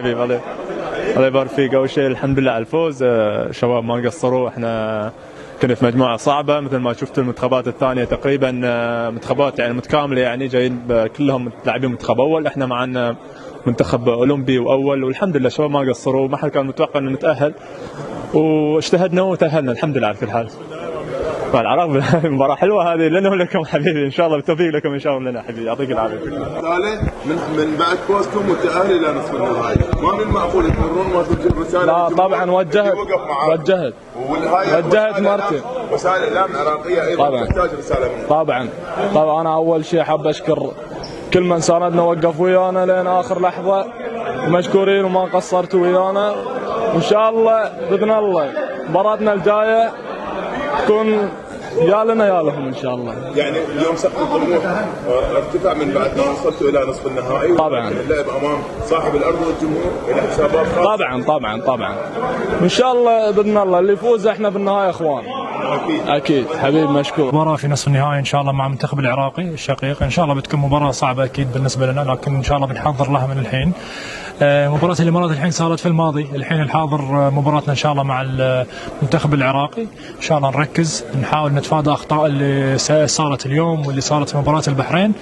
حبيبي الله يبارك فيك. اول شيء الحمد لله على الفوز. شباب ما قصروا، احنا كنا في مجموعه صعبه مثل ما شفتوا. المنتخبات الثانيه تقريبا منتخبات يعني متكامله، يعني جايين كلهم لاعبين منتخب اول. احنا معنا منتخب اولمبي واول، والحمد لله شباب ما قصروا. ما حد كان متوقع انه نتاهل، واجتهدنا وتاهلنا الحمد لله على كل حال. العراق مباراة حلوة هذه لنا ولكم حبيبي، ان شاء الله بالتوفيق لكم ان شاء الله لنا حبيبي، يعطيك العافية. من بعد فوزكم والتأهل الى نصف النهائي، ما من المعقول تمرون ما توجه رسالة؟ لا طبعا وجهت مرتين. وسائل الاعلام العراقية ايضا تحتاج رسالة منكم. طبعا انا اول شيء حاب اشكر كل من ساندنا ووقف ويانا لين اخر لحظة، مشكورين وما قصرتوا ويانا. وان شاء الله باذن الله مباراتنا الجاية تكون يا لنا يا لهم ان شاء الله. يعني اليوم سقف الطموح ارتفع من بعد ما وصلتوا الى نصف النهائي، طبعا اللعب امام صاحب الارض والجمهور الى حسابات خاصة. طبعا ان شاء الله باذن الله اللي يفوز احنا بالنهايه اخوان. اكيد حبيبي مشكور. مباراة في نصف النهائي ان شاء الله مع المنتخب العراقي الشقيق، ان شاء الله بتكون مباراة صعبة اكيد بالنسبة لنا، لكن ان شاء الله بنحضر لها من الحين. مباراة الامارات الحين صارت في الماضي، الحين الحاضر مباراتنا ان شاء الله مع المنتخب العراقي. ان شاء الله نركز، نحاول نتفادى اخطاء اللي صارت اليوم واللي صارت في مباراة البحرين،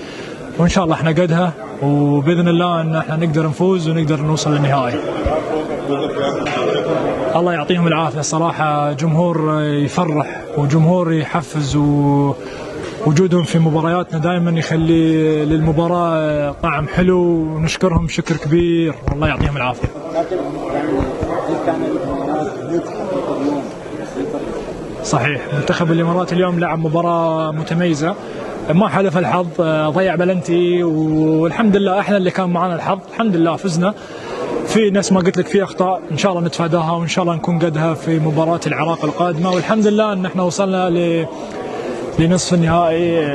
وان شاء الله احنا قدها، وباذن الله ان احنا نقدر نفوز ونقدر نوصل للنهائي. الله يعطيهم العافية صراحة، جمهور يفرح وجمهور يحفز، ووجودهم في مبارياتنا دائما يخلي للمباراة طعم حلو، ونشكرهم شكر كبير والله يعطيهم العافية. صحيح منتخب الإمارات اليوم لعب مباراة متميزة، ما حلف الحظ، ضيع بلنتي، والحمد لله احنا اللي كان معنا الحظ، الحمد لله فزنا. في ناس ما قلت لك في اخطاء ان شاء الله نتفاداها، وان شاء الله نكون قدها في مباراة العراق القادمة، والحمد لله ان احنا وصلنا لنصف النهائي.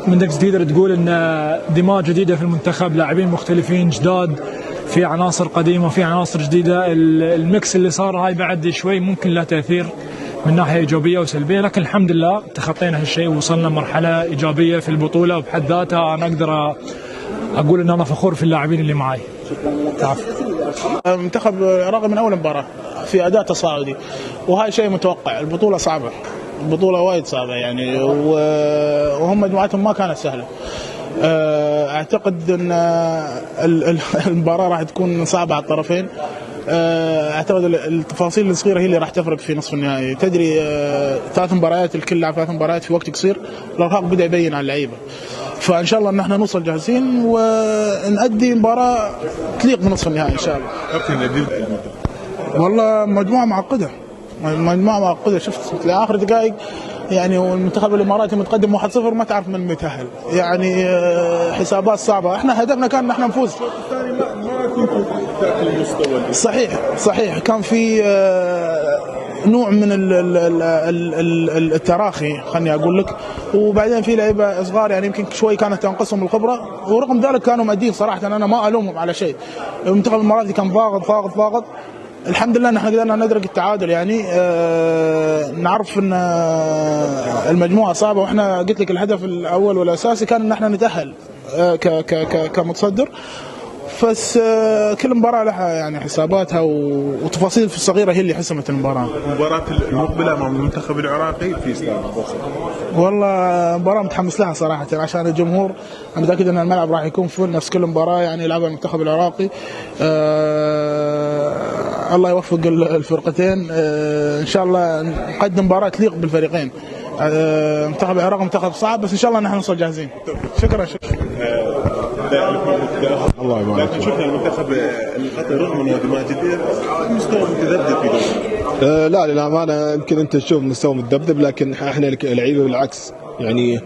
منك تقدر تقول ان دماء جديدة في المنتخب، لاعبين مختلفين جداد، في عناصر قديمة وفي عناصر جديدة. الميكس اللي صار هاي بعد شوي ممكن له تأثير من ناحية إيجابية وسلبية، لكن الحمد لله تخطينا هالشيء ووصلنا مرحلة إيجابية في البطولة، وبحد ذاتها أنا أقدر أقول إن أنا فخور في اللاعبين اللي معي. المنتخب العراقي من أول مباراة في أداء تصاعدي، وهاي شيء متوقع. البطولة صعبة، البطولة وايد صعبة يعني، وهم مجموعتهم ما كانت سهلة. أعتقد أن المباراة راح تكون صعبة على الطرفين. اعتقد التفاصيل الصغيره هي اللي راح تفرق في نصف النهائي. تدري 3 مباريات، الكل لعب 3 مباريات في وقت قصير، الارهاق بدا يبين على اللعيبه. فان شاء الله ان احنا نوصل جاهزين ونأدي مباراه تليق بنصف النهائي ان شاء الله. والله مجموعه معقده، شفت لاخر دقائق يعني، والمنتخب الاماراتي متقدم 1-0 ما تعرف من متأهل يعني. حسابات صعبه. احنا هدفنا كان ان احنا نفوز. صحيح كان في نوع من التراخي خلني اقول لك، وبعدين في لعيبه صغار يعني يمكن شوي كانت تنقصهم الخبره، ورغم ذلك كانوا مادين صراحه. انا ما الومهم على شيء. المنتخب الاماراتي كان ضاغط. الحمد لله ان احنا قدرنا ندرك التعادل يعني. نعرف ان المجموعه صعبه، واحنا قلت لك الهدف الاول والاساسي كان ان احنا نتاهل كمتصدر. بس كل مباراة لها يعني حساباتها وتفاصيل في الصغيرة هي اللي حسمت المباراة. المباراة المقبلة مع المنتخب العراقي في استاد البصره، والله مباراة متحمس لها صراحة عشان الجمهور. أنا متأكد أن الملعب راح يكون فل نفس كل مباراة يعني يلعبها المنتخب العراقي. الله يوفق الفرقتين. إن شاء الله نقدم مباراة تليق بالفريقين. منتخب العراق منتخب صعب، بس إن شاء الله نحن نوصل جاهزين. شكرا. الله يبارك. لكن شفنا المنتخب القطري رغم انه دماء جديده مستوى متذبذب في دوري. لا للامانه يمكن انت تشوف مستوى متذبذب، لكن احنا لعيبه بالعكس يعني.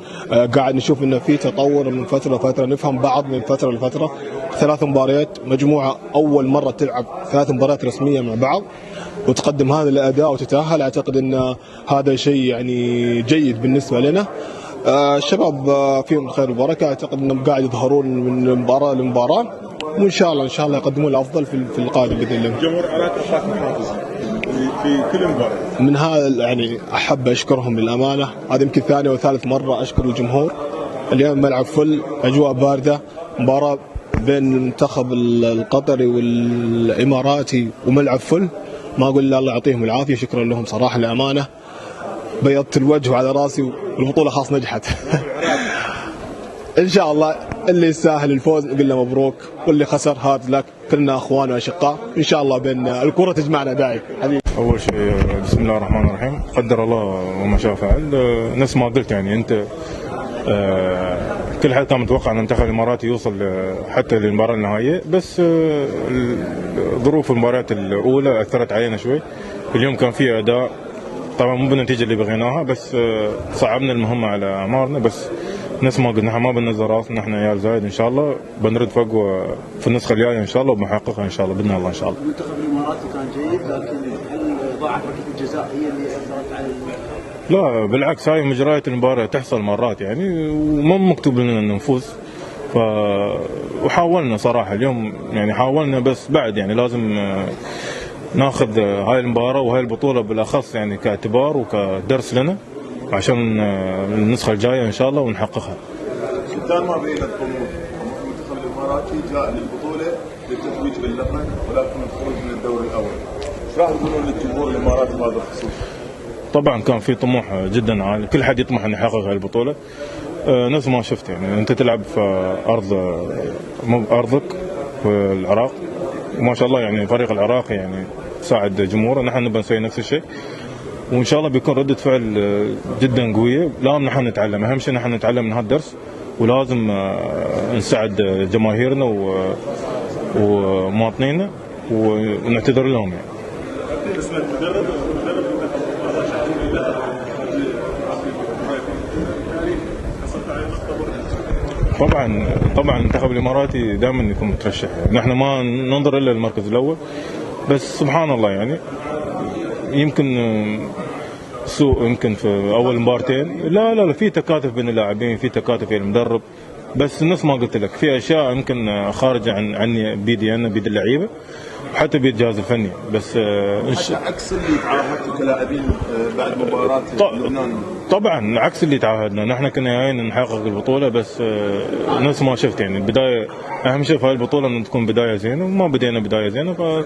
قاعد نشوف انه في تطور من فتره لفتره، نفهم بعض من فتره لفتره. 3 مباريات مجموعه اول مره تلعب 3 مباريات رسميه مع بعض وتقدم هذا الاداء وتتاهل. اعتقد ان هذا شيء يعني جيد بالنسبه لنا. الشباب فيهم الخير والبركه، اعتقد انهم قاعد يظهرون من مباراه لمباراه، وان شاء الله يقدمون الافضل في القادم باذن الله. جمهور العراق اعطاك محافز في كل مباراه. من هذا يعني احب اشكرهم للامانه، هذه يمكن ثانيه وثالث مره اشكر الجمهور. اليوم ملعب فل، اجواء بارده، مباراه بين المنتخب القطري والاماراتي وملعب فل، ما اقول الا الله يعطيهم العافيه، شكرا لهم صراحه الامانه، بيضت الوجه على راسي والبطوله خلاص نجحت. ان شاء الله اللي يستاهل الفوز نقول له مبروك، واللي خسر هارد لك، كلنا اخوان واشقاء، ان شاء الله بين الكره تجمعنا داعي حبيبي. اول شيء بسم الله الرحمن الرحيم، قدر الله وما شاء فعل. نفس ما قلت يعني انت كل حد كان متوقع ان المنتخب الاماراتي يوصل حتى للمباراه النهائيه، بس ظروف المباريات الاولى اثرت علينا شوي. اليوم كان في اداء طبعا مو بالنتيجه اللي بغيناها، بس صعبنا المهمه على اعمارنا. بس نفس ما قلنا ما بننزل راسنا، احنا عيال زايد ان شاء الله بنرد فوق في النسخه الجايه ان شاء الله وبنحققها ان شاء الله باذن الله ان شاء الله. المنتخب الاماراتي كان جيد، لكن هل ضاعت ركله الجزاء هي اللي اثرت على لا بالعكس، هاي مجريات المباراه تحصل مرات يعني، ومو مكتوب لنا ان نفوز. وحاولنا صراحه اليوم يعني حاولنا، بس بعد يعني لازم ناخذ هاي المباراه وهاي البطوله بالاخص يعني كاعتبار وكدرس لنا عشان النسخه الجايه ان شاء الله ونحققها. سلطان ما بين الطموح، المنتخب الاماراتي جاء للبطوله للتتويج باللقب ولكن الخروج من الدور الاول. ايش راح تقولون للجمهور الاماراتي بهذا الخصوص؟ طبعا كان في طموح جدا عالي، كل حد يطمح ان يحقق هاي البطوله. نفس ما شفت يعني انت تلعب في ارضك في العراق، وما شاء الله يعني فريق العراق يعني ساعد جمهوره، نحن نبغى نسوي نفس الشيء، وان شاء الله بيكون ردة فعل جدا قويه. لازم نحن نتعلم، اهم شيء نحن نتعلم من هذا الدرس، ولازم نساعد جماهيرنا ومواطنينا ونعتذر لهم يعني. طبعا المنتخب الاماراتي دائما يكون مترشح، يعني نحن ما ننظر الا للمركز الاول، بس سبحان الله يعني يمكن سوء يمكن في اول مبارتين، لا في تكاتف بين اللاعبين، في تكاتف بين المدرب، بس نفس ما قلت لك في اشياء يمكن خارجه عني بيدي انا بيد اللعيبه وحتى بيد الجهاز الفني. بس حتى عكس اللي تعاهدتوا كلاعبين بعد مباراه لبنان. طبعا عكس اللي تعاهدنا، نحن كنا جايين نحقق البطوله، بس نفس ما شفت يعني البدايه اهم شيء في هاي البطوله ان تكون بدايه زينه، وما بدينا بدايه زينه.